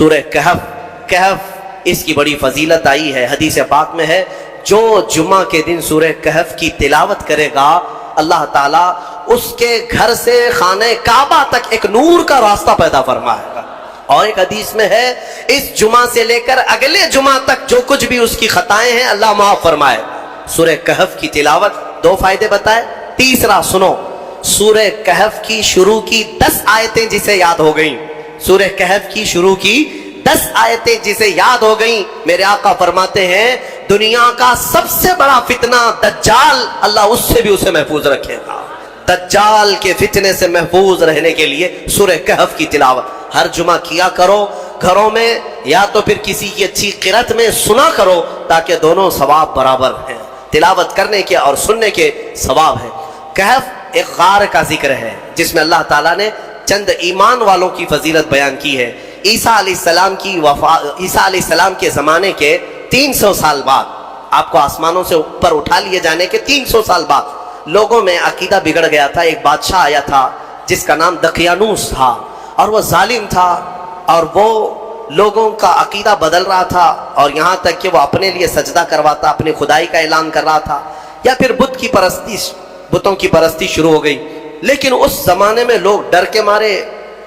سورہ کہف اس کی بڑی فضیلت آئی ہے، حدیث پاک میں ہے جو جمعہ کے دن سورہ کہف کی تلاوت کرے گا اللہ تعالیٰ اس کے گھر سے خانہ کعبہ تک ایک نور کا راستہ پیدا فرمائے گا۔ اور ایک حدیث میں ہے اس جمعہ سے لے کر اگلے جمعہ تک جو کچھ بھی اس کی خطائیں ہیں اللہ معاف فرمائے۔ سورہ کہف کی تلاوت 2 فائدے بتائے۔ تیسرا سنو، سورہ کہف کی شروع کی 10 آیتیں جسے یاد ہو گئیں، سورہ کہف کی شروع کی 10 آیتیں جسے یاد ہو گئیں، میرے آقا فرماتے ہیں دنیا کا سب سے بڑا فتنہ دجال اللہ اس سے بھی اسے محفوظ رکھے گا۔ دجال کے فتنے سے محفوظ رہنے کے لیے سورہ کہف کی تلاوت ہر جمعہ کیا کرو گھروں میں، یا تو پھر کسی کی اچھی قرأت میں سنا کرو تاکہ دونوں ثواب برابر ہیں، تلاوت کرنے کے اور سننے کے ثواب ہے۔ کہف ایک غار کا ذکر ہے جس میں اللہ تعالیٰ نے چند ایمان والوں کی فضیلت بیان کی ہے۔ عیسیٰ علیہ السلام کے زمانے کے 300 سال بعد، آپ کو آسمانوں سے اوپر اٹھا لیے جانے کے 300 سال بعد لوگوں میں عقیدہ بگڑ گیا تھا۔ ایک بادشاہ آیا تھا جس کا نام دقیانوس تھا، اور وہ ظالم تھا، اور وہ لوگوں کا عقیدہ بدل رہا تھا، اور یہاں تک کہ وہ اپنے لیے سجدہ کرواتا، اپنی خدائی کا اعلان کر رہا تھا، یا پھر بتوں کی پرستی شروع ہو گئی۔ لیکن اس زمانے میں لوگ ڈر کے مارے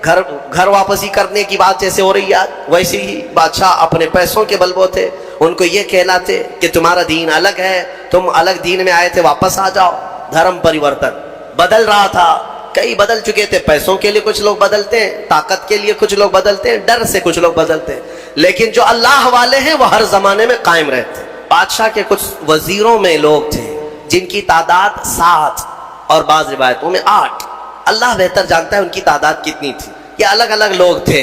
گھر واپسی کرنے کی بات جیسے ہو رہی ہے ویسے ہی بادشاہ اپنے پیسوں کے بلبوتے ان کو یہ کہلاتے کہ تمہارا دین الگ ہے، تم الگ دین میں آئے تھے، واپس آ جاؤ۔ دھرم پریورتن بدل رہا تھا، کئی بدل چکے تھے، پیسوں کے لیے کچھ لوگ بدلتے ہیں، طاقت کے لیے کچھ لوگ بدلتے ہیں، ڈر سے کچھ لوگ بدلتے ہیں، لیکن جو اللہ والے ہیں وہ ہر زمانے میں قائم رہتے ہیں۔ بادشاہ کے کچھ وزیروں میں لوگ تھے جن کی تعداد 7 اور بعض روایتوں میں 8، اللہ بہتر جانتا ہے ان کی تعداد کتنی تھی۔ یہ الگ الگ لوگ تھے،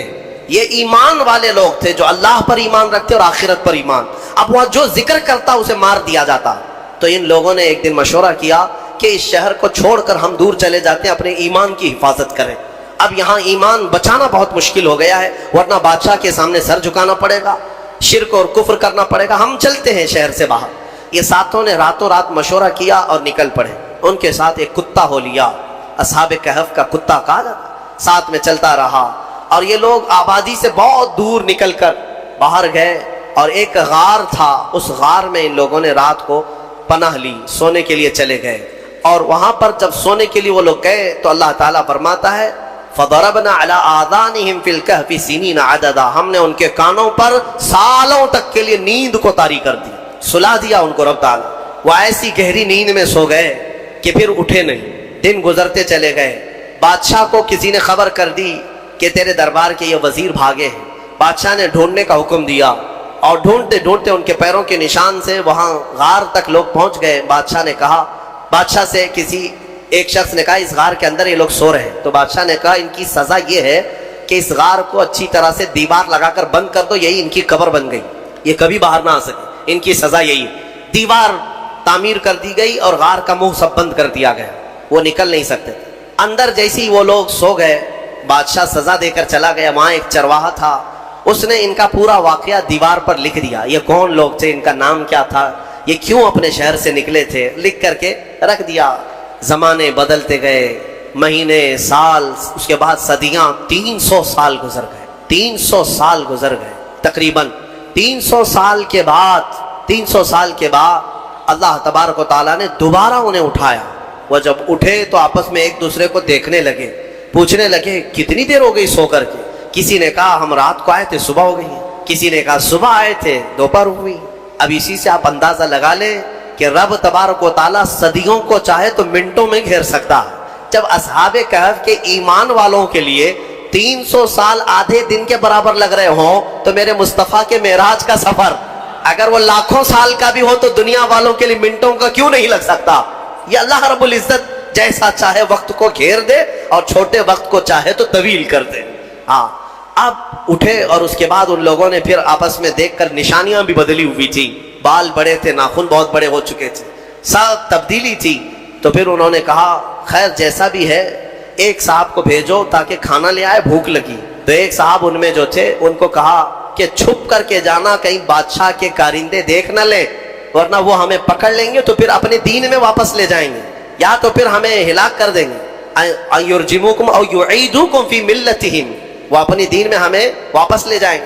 یہ ایمان والے لوگ تھے جو اللہ پر ایمان رکھتے اور آخرت پر ایمان۔ اب وہ جو ذکر کرتا اسے مار دیا جاتا۔ تو ان لوگوں نے ایک دن مشورہ کیا کہ اس شہر کو چھوڑ کر ہم دور چلے جاتے ہیں، اپنے ایمان کی حفاظت کریں۔ اب یہاں ایمان بچانا بہت مشکل ہو گیا ہے، ورنہ بادشاہ کے سامنے سر جھکانا پڑے گا، شرک اور کفر کرنا پڑے گا، ہم چلتے ہیں شہر سے باہر۔ یہ ساتوں نے راتوں رات مشورہ کیا اور نکل پڑے۔ ان کے ساتھ ایک کتا ہو لیا، اصحاب کہف کا کتا کہا جاتا، ساتھ میں چلتا رہا، اور یہ لوگ آبادی سے بہت دور نکل کر باہر گئے، اور ایک غار تھا، اس غار میں ان لوگوں نے رات کو پناہ لی، سونے کے لیے چلے گئے۔ اور وہاں پر جب سونے کے لیے وہ لوگ گئے تو اللہ تعالیٰ فرماتا ہے فَضَرَبْنَا عَلَىٰ آذَانِهِمْ فِي الْكَهْفِ سِنِينَ عَدَدًا، ہم نے ان کے کانوں پر سالوں تک کے لیے نیند کو طاری کر دی، سلا دیا ان کو رب تعالیٰ۔ وہ ایسی گہری نیند میں سو گئے کہ پھر اٹھے نہیں، دن گزرتے چلے گئے۔ بادشاہ کو کسی نے خبر کر دی کہ تیرے دربار کے یہ وزیر بھاگے ہیں۔ بادشاہ نے ڈھونڈنے کا حکم دیا، اور ڈھونڈتے ڈھونڈتے ان کے پیروں کے نشان سے وہاں غار تک لوگ پہنچ گئے۔ بادشاہ سے کسی ایک شخص نے کہا اس غار کے اندر یہ لوگ سو رہے ہیں۔ تو بادشاہ نے کہا ان کی سزا یہ ہے کہ اس غار کو اچھی طرح سے دیوار لگا کر بند کر دو، یہی ان کی قبر بن گئی، یہ کبھی باہر نہ آ سکے، ان کی سزا یہی ہے۔ دیوار تعمیر کر دی گئی اور غار کا منہ سب بند کر دیا گیا، وہ نکل نہیں سکتے۔ اندر جیسی وہ لوگ سو گئے، بادشاہ سزا دے کر چلا گیا۔ وہاں ایک چرواہا تھا، اس نے ان کا پورا واقعہ دیوار پر لکھ دیا، یہ کون لوگ تھے، ان کا نام کیا تھا، یہ کیوں اپنے شہر سے نکلے تھے، لکھ کر کے رکھ دیا۔ زمانے بدلتے گئے، مہینے، سال، اس کے بعد صدیاں، 300 سال گزر گئے، 300 سال گزر گئے تقریباً۔ 300 سال کے بعد اللہ تبارک و تعالیٰ نے دوبارہ انہیں اٹھایا۔ وہ جب اٹھے تو آپس میں ایک دوسرے کو دیکھنے لگے، پوچھنے لگے کتنی دیر ہو گئی سو کر کے۔ کسی نے کہا ہم رات کو آئے تھے صبح ہو گئی ہے، کسی نے کہا صبح آئے تھے دوپہر ہوئی۔ اب اسی سے آپ اندازہ لگا لیں کہ رب تبارک و تعالیٰ صدیوں کو چاہے تو منٹوں میں گھیر سکتا ہے۔ جب اصحاب کہف کے ایمان والوں کے لیے 300 سال آدھے دن کے برابر لگ رہے ہوں تو میرے مصطفیٰ کے معراج کا سفر اگر وہ لاکھوں سال کا بھی ہو تو دنیا والوں کے لیے منٹوں کا کیوں نہیں لگ سکتا؟ یہ اللہ رب العزت جیسا چاہے وقت کو گھیر دے اور چھوٹے وقت کو چاہے تو طویل کر دے۔ ہاں، اب اٹھے اور اس کے بعد ان لوگوں نے پھر آپس میں دیکھ کر نشانیاں بھی بدلی ہوئی تھی، بال بڑے تھے، ناخن بہت بڑے ہو چکے تھے، سب تبدیلی تھی۔ تو پھر انہوں نے کہا خیر جیسا بھی ہے ایک صاحب کو بھیجو تاکہ کھانا لے آئے، بھوک لگی۔ تو ایک صاحب ان میں جو تھے ان کو کہا کہ چھپ کر کے جانا، کہیں بادشاہ کے کارندے دیکھ نہ لیں، ورنہ وہ ہمیں پکڑ لیں گے تو پھر اپنے دین میں واپس لے جائیں گے، یا تو پھر ہمیں ہلاک کر دیں گے۔ یرجموکم او یعیدوکم فی ملتہم، وہ اپنی دین میں ہمیں واپس لے جائیں گے۔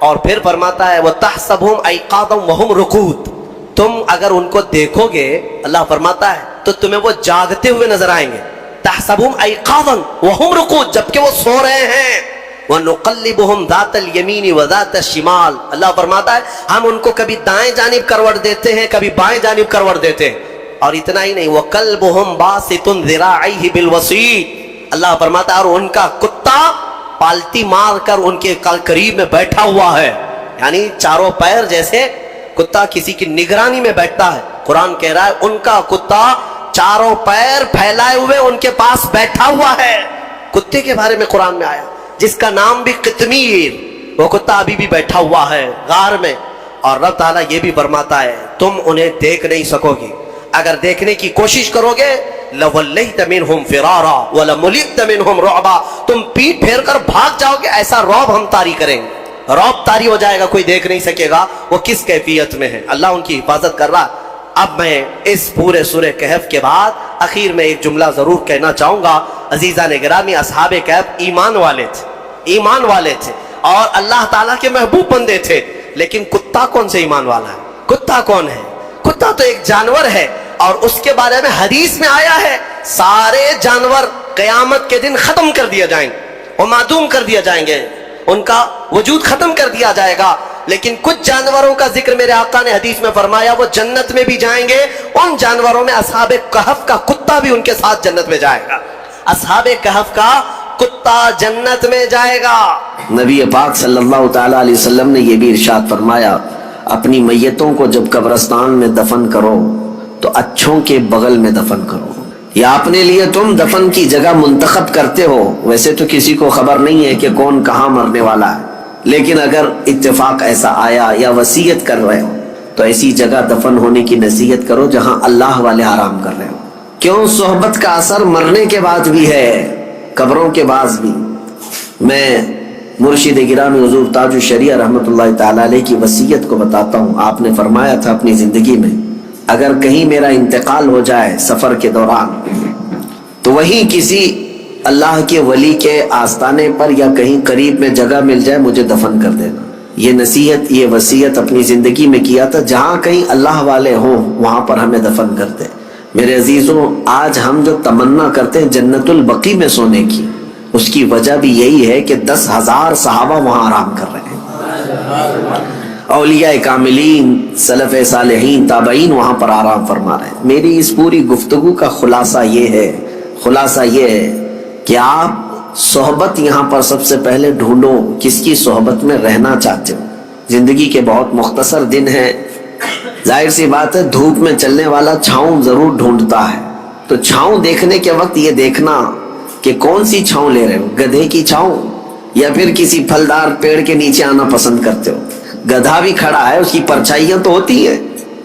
اور پھر فرماتا ہے وَتَحْسَبُهُمْ أَيْقَاظًا وَهُمْ رُقُودٌ، تم اگر ان کو دیکھو گے اللہ فرماتا ہے تو تمہیں وہ جاگتے ہوئے نظر آئیں گے. تَحْسَبُهُمْ أَيْقَاظًا وَهُمْ رُقُودٌ، جبکہ وہ سو رہے ہیں. وَنُقَلِّبُهُمْ ذَاتَ الْيَمِينِ وَذَاتَ الشِّمَالِ، اللہ فرماتا ہے ہم ان کو کبھی دائیں جانب کروٹ دیتے ہیں کبھی بائیں جانب کروٹ دیتے ہیں. اور اتنا ہی نہیں وَقَلْبُهُمْ بَاسِطٌ ذِرَاعَيْهِ بِالْوَصِيدِ، اللہ فرماتا ہے اور ان کا کتا پالتی مار کر ان کے قریب میں بیٹھا ہوا ہے. یعنی چاروں پیر جیسے کتا کسی کی نگرانی میں بیٹھتا ہے، قرآن کہہ رہا ہے ان کا کتا چاروں پیر پھیلائے ہوئے ان کے پاس بیٹھا ہوا ہے. کتے کے بارے میں قرآن میں آیا جس کا نام بھی قطمیر، وہ کتا ابھی بھی بیٹھا ہوا ہے غار میں. اور رب تعالیٰ یہ بھی فرماتا ہے تم انہیں دیکھ نہیں سکو گے، اگر دیکھنے کی کوشش کرو گے لَوَلَّيْتَ مِنْهُمْ فِرَارًا وَلَمُلِئْتَ مِنْهُمْ رُعْبًا، تم پیٹ پھیر کر بھاگ جاؤ گے، ایسا رعب ہم طاری کریں گے، رعب طاری ہو جائے گا، کوئی دیکھ نہیں سکے گا وہ کس کیفیت میں ہے. اللہ ان کی حفاظت کر رہا ہے. اب میں اس پورے سورہ کہف کے بعد اخیر میں ایک جملہ ضرور کہنا چاہوں گا. عزیزان گرامی، اصحاب کہف ایمان والے تھے، ایمان والے تھے اور اللہ تعالیٰ کے محبوب بندے تھے. لیکن کتا کون سے ایمان والا ہے؟ کتا کون ہے؟ کتا تو ایک جانور ہے اور اس کے بارے میں حدیث میں آیا ہے سارے جانور قیامت کے دن ختم کر دیا جائیں گے، وہ معدوم کر دیا جائیں گے، ان کا وجود ختم کر دیا جائے گا. لیکن کچھ جانوروں کا ذکر میرے آقا نے حدیث میں فرمایا وہ جنت میں بھی جائیں گے. ان جانوروں میں اصحاب کہف کا کتا بھی ان کے ساتھ جنت میں جائے گا. اصحاب کہف کا کتا جنت میں جائے گا. نبی پاک صلی اللہ تعالی علیہ وسلم نے یہ بھی ارشاد فرمایا اپنی میتوں کو جب قبرستان میں دفن کرو تو اچھوں کے بغل میں دفن کرو. یا اپنے لیے تم دفن کی جگہ منتخب کرتے ہو، ویسے تو کسی کو خبر نہیں ہے کہ کون کہاں مرنے والا ہے، لیکن اگر اتفاق ایسا آیا یا وصیت کر رہے ہو تو ایسی جگہ دفن ہونے کی نصیحت کرو جہاں اللہ والے آرام کر رہے ہو. کیوں؟ صحبت کا اثر مرنے کے بعد بھی ہے، قبروں کے بعد بھی. میں مرشد گرامی حضور تاج الشریعہ رحمۃ اللہ تعالی علیہ کی وصیت کو بتاتا ہوں. آپ نے فرمایا تھا اپنی زندگی میں اگر کہیں میرا انتقال ہو جائے سفر کے دوران تو وہیں کسی اللہ کے ولی کے آستانے پر یا کہیں قریب میں جگہ مل جائے مجھے دفن کر دینا. یہ نصیحت، یہ وصیت اپنی زندگی میں کیا تھا. جہاں کہیں اللہ والے ہوں وہاں پر ہمیں دفن کر دے. میرے عزیزوں، آج ہم جو تمنا کرتے ہیں جنت البقیع میں سونے کی، اس کی وجہ بھی یہی ہے کہ 10,000 صحابہ وہاں آرام کر رہے ہیں. اولیاء کاملین، سلف صالحین، تابعین وہاں پر آرام فرما رہے ہیں. میری اس پوری گفتگو کا خلاصہ یہ ہے کہ آپ صحبت یہاں پر سب سے پہلے ڈھونڈو کس کی صحبت میں رہنا چاہتے ہو. زندگی کے بہت مختصر دن ہیں، ظاہر سی بات ہے دھوپ میں چلنے والا چھاؤں ضرور ڈھونڈتا ہے. تو چھاؤں دیکھنے کے وقت یہ دیکھنا کہ کون سی چھاؤں لے رہے ہو، گدھے کی چھاؤں یا پھر کسی پھلدار پیڑ کے نیچے آنا پسند کرتے ہو. گدھا بھی کھڑا ہے، اس کی پرچھائیاں تو ہوتی ہے.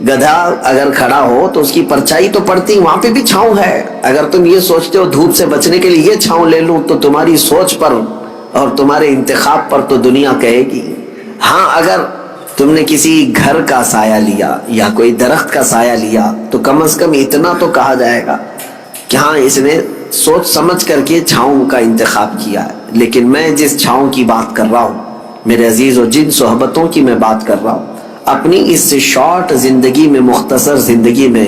گدھا اگر کھڑا ہو تو اس کی پرچھائی تو پڑتی، وہاں پہ بھی چھاؤں ہے. اگر تم یہ سوچتے ہو دھوپ سے بچنے کے لیے یہ چھاؤں لے لوں تو تمہاری سوچ پر اور تمہارے انتخاب پر تو دنیا کہے گی. ہاں اگر تم نے کسی گھر کا سایہ لیا یا کوئی درخت کا سایہ لیا تو کم از کم اتنا تو کہا جائے گا کہ ہاں اس نے سوچ سمجھ کر کے چھاؤں کا انتخاب کیا ہے. لیکن میں جس چھاؤں کی بات کر رہا ہوں میرے عزیزوں، جن صحبتوں کی میں بات کر رہا ہوں، اپنی اس شارٹ زندگی میں، مختصر زندگی میں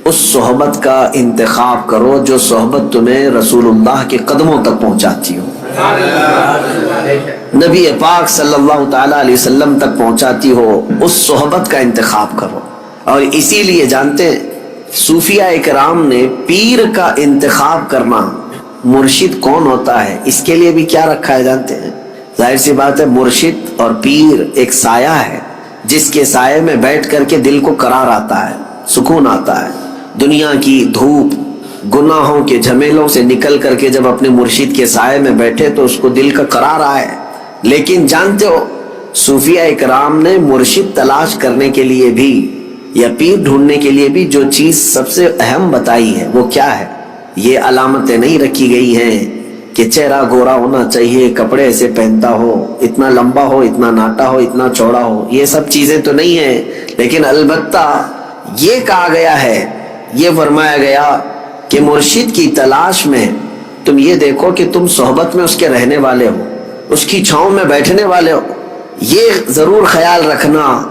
اس صحبت کا انتخاب کرو جو صحبت تمہیں رسول اللہ کے قدموں تک پہنچاتی ہو، نبی پاک صلی اللہ تعالی علیہ وسلم تک پہنچاتی ہو. اس صحبت کا انتخاب کرو. اور اسی لیے جانتے ہیں صوفیاء اکرام نے پیر کا انتخاب کرنا، مرشد کون ہوتا ہے اس کے لیے بھی کیا رکھا ہے جانتے ہیں؟ ظاہر سی بات ہے مرشد اور پیر ایک سایہ ہے جس کے سائے میں بیٹھ کر کے دل کو قرار آتا ہے، سکون آتا ہے. دنیا کی دھوپ، گناہوں کے جھمیلوں سے نکل کر کے جب اپنے مرشد کے سائے میں بیٹھے تو اس کو دل کا قرار آئے. لیکن جانتے ہو صوفیاء اکرام نے مرشد تلاش کرنے کے لیے بھی یا پیر ڈھونڈنے کے لیے بھی جو چیز سب سے اہم بتائی ہے وہ کیا ہے؟ یہ علامتیں نہیں رکھی گئی ہیں کہ چہرہ گورا ہونا چاہیے، کپڑے ایسے پہنتا ہو، اتنا لمبا ہو، اتنا ناٹا ہو، اتنا چوڑا ہو. یہ سب چیزیں تو نہیں ہیں، لیکن البتہ یہ کہا گیا ہے، یہ فرمایا گیا کہ مرشد کی تلاش میں تم یہ دیکھو کہ تم صحبت میں اس کے رہنے والے ہو، اس کی چھاؤں میں بیٹھنے والے ہو. یہ ضرور خیال رکھنا،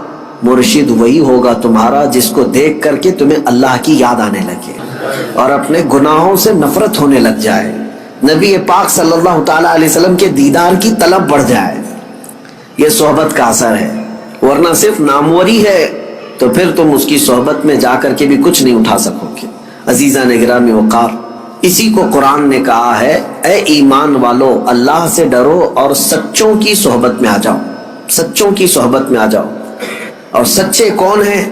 مرشد وہی ہوگا تمہارا جس کو دیکھ کر کے تمہیں اللہ کی یاد آنے لگے اور اپنے گناہوں سے نفرت ہونے لگ جائے، نبی پاک صلی اللہ تعالی علیہ وسلم کے دیدار کی طلب بڑھ جائے۔ یہ صحبت کا اثر ہے، ورنہ صرف ناموری ہے تو پھر تم اس کی صحبت میں جا کر کے بھی کچھ نہیں اٹھا سکو گے۔ عزیزان گرامی وقار، اسی کو قرآن نے کہا ہے، اے ایمان والو اللہ سے ڈرو اور سچوں کی صحبت میں آ جاؤ، سچوں کی صحبت میں آ جاؤ۔ اور سچے کون ہیں؟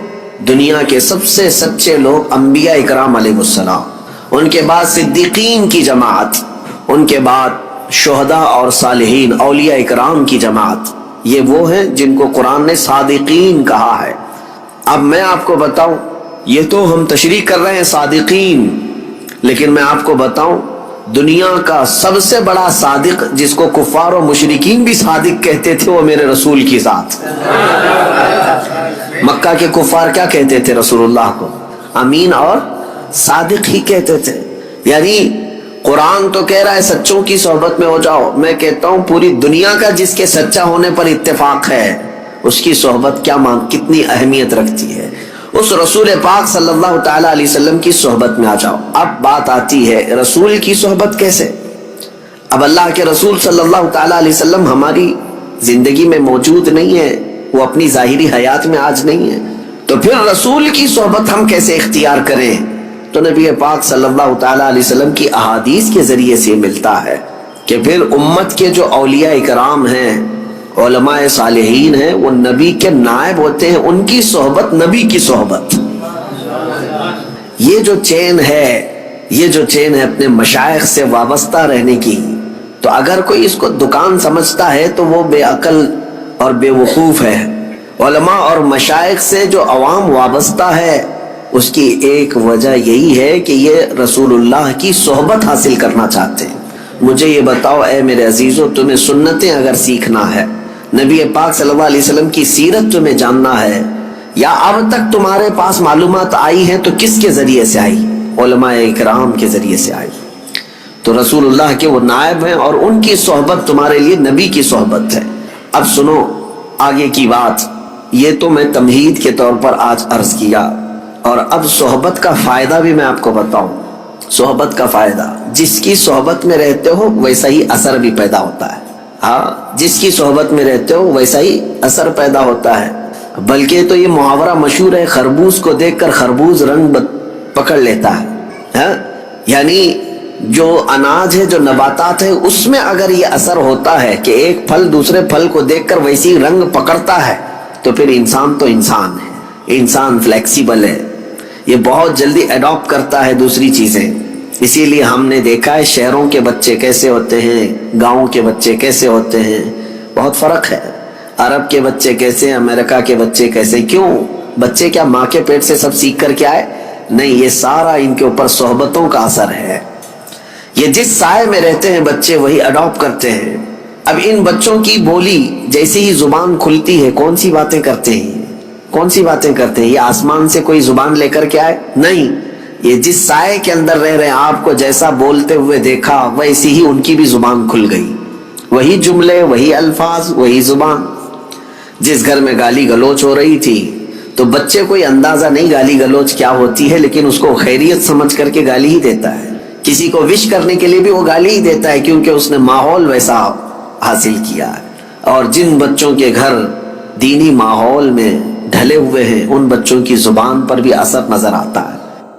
دنیا کے سب سے سچے لوگ انبیاء اکرام علیہ السلام، ان کے بعد صدیقین کی جماعت، ان کے بعد شہداء اور صالحین اولیاء اکرام کی جماعت، یہ وہ ہیں جن کو قرآن نے صادقین کہا ہے۔ اب میں آپ کو بتاؤں، یہ تو ہم تشریح کر رہے ہیں صادقین، لیکن میں آپ کو بتاؤں دنیا کا سب سے بڑا صادق جس کو کفار و مشرکین بھی صادق کہتے تھے وہ میرے رسول کی ذات۔ مکہ کے کفار کیا کہتے تھے رسول اللہ کو؟ امین اور صادق ہی کہتے تھے۔ یعنی قرآن تو کہہ رہا ہے سچوں کی صحبت میں ہو جاؤ، میں کہتا ہوں پوری دنیا کا جس کے سچا ہونے پر اتفاق ہے اس کی صحبت کتنی اہمیت رکھتی ہے۔ اس رسول پاک صلی اللہ تعالی علیہ وسلم کی صحبت میں آ جاؤ۔ اب بات آتی ہے رسول کی صحبت کیسے؟ اب اللہ کے رسول صلی اللہ تعالی علیہ وسلم ہماری زندگی میں موجود نہیں ہے، وہ اپنی ظاہری حیات میں آج نہیں ہے، تو پھر رسول کی صحبت ہم کیسے اختیار کریں؟ تو نبی پاک صلی اللہ تعالی علیہ وسلم کی احادیث کے ذریعے سے ملتا ہے کہ پھر امت کے جو اولیاء اکرام ہیں، علماء صالحین ہیں، وہ نبی کے نائب ہوتے ہیں، ان کی صحبت نبی کی صحبت۔ یہ جو چین ہے اپنے مشائخ سے وابستہ رہنے کی، تو اگر کوئی اس کو دکان سمجھتا ہے تو وہ بے عقل اور بے وقوف ہے۔ علماء اور مشائخ سے جو عوام وابستہ ہے اس کی ایک وجہ یہی ہے کہ یہ رسول اللہ کی صحبت حاصل کرنا چاہتے ہیں۔ مجھے یہ بتاؤ اے میرے عزیزو، تمہیں سنتیں اگر سیکھنا ہے، نبی پاک صلی اللہ علیہ وسلم کی سیرت تمہیں جاننا ہے، یا اب تک تمہارے پاس معلومات آئی ہیں تو کس کے ذریعے سے آئی؟ علماء اکرام کے ذریعے سے آئی۔ تو رسول اللہ کے وہ نائب ہیں اور ان کی صحبت تمہارے لیے نبی کی صحبت ہے۔ اب سنو آگے کی بات، یہ تو میں تمہید کے طور پر آج عرض کیا، اور اب صحبت کا فائدہ بھی میں آپ کو بتاؤں۔ صحبت کا فائدہ، جس کی صحبت میں رہتے ہو ویسا ہی اثر بھی پیدا ہوتا ہے۔ ہاں، جس کی صحبت میں رہتے ہو ویسا ہی اثر پیدا ہوتا ہے۔ بلکہ تو یہ محاورہ مشہور ہے، خربوز کو دیکھ کر خربوز رنگ پکڑ لیتا ہے۔ ہاں، یعنی جو اناج ہے، جو نباتات ہے، اس میں اگر یہ اثر ہوتا ہے کہ ایک پھل دوسرے پھل کو دیکھ کر ویسی رنگ پکڑتا ہے، تو پھر انسان تو انسان ہے، انسان فلیکسیبل ہے، یہ بہت جلدی اڈاپٹ کرتا ہے دوسری چیزیں۔ اسی لیے ہم نے دیکھا ہے شہروں کے بچے کیسے ہوتے ہیں، گاؤں کے بچے کیسے ہوتے ہیں، بہت فرق ہے۔ عرب کے بچے کیسے، امریکہ کے بچے کیسے، کیوں؟ بچے کیا ماں کے پیٹ سے سب سیکھ کر کے آئے؟ نہیں، یہ سارا ان کے اوپر صحبتوں کا اثر ہے۔ یہ جس سائے میں رہتے ہیں بچے وہی اڈاپٹ کرتے ہیں۔ اب ان بچوں کی بولی جیسے ہی زبان کھلتی ہے کون سی باتیں کرتے ہیں، کون سی باتیں کرتے ہیں؟ یہ آسمان سے کوئی زبان لے کر کے آئے؟ نہیں، یہ جس سائے کے اندر رہ رہے ہیں، آپ کو جیسا بولتے ہوئے دیکھا ویسی ہی ان کی بھی زبان کھل گئی، وہی جملے، وہی الفاظ، وہی زبان۔ جس گھر میں گالی گلوچ ہو رہی تھی تو بچے کوئی اندازہ نہیں گالی گلوچ کیا ہوتی ہے، لیکن اس کو خیریت سمجھ کر کے گالی ہی دیتا ہے۔ کسی کو وش کرنے کے لیے بھی وہ گالی ہی دیتا ہے، کیونکہ اس نے ماحول ویسا حاصل کیا ہے۔ اور جن بچوں کے گھر دینی ماحول میں ڈھلے ہوئے ہیں ان بچوں کی زبان پر بھی اثر نظر آتا ہے۔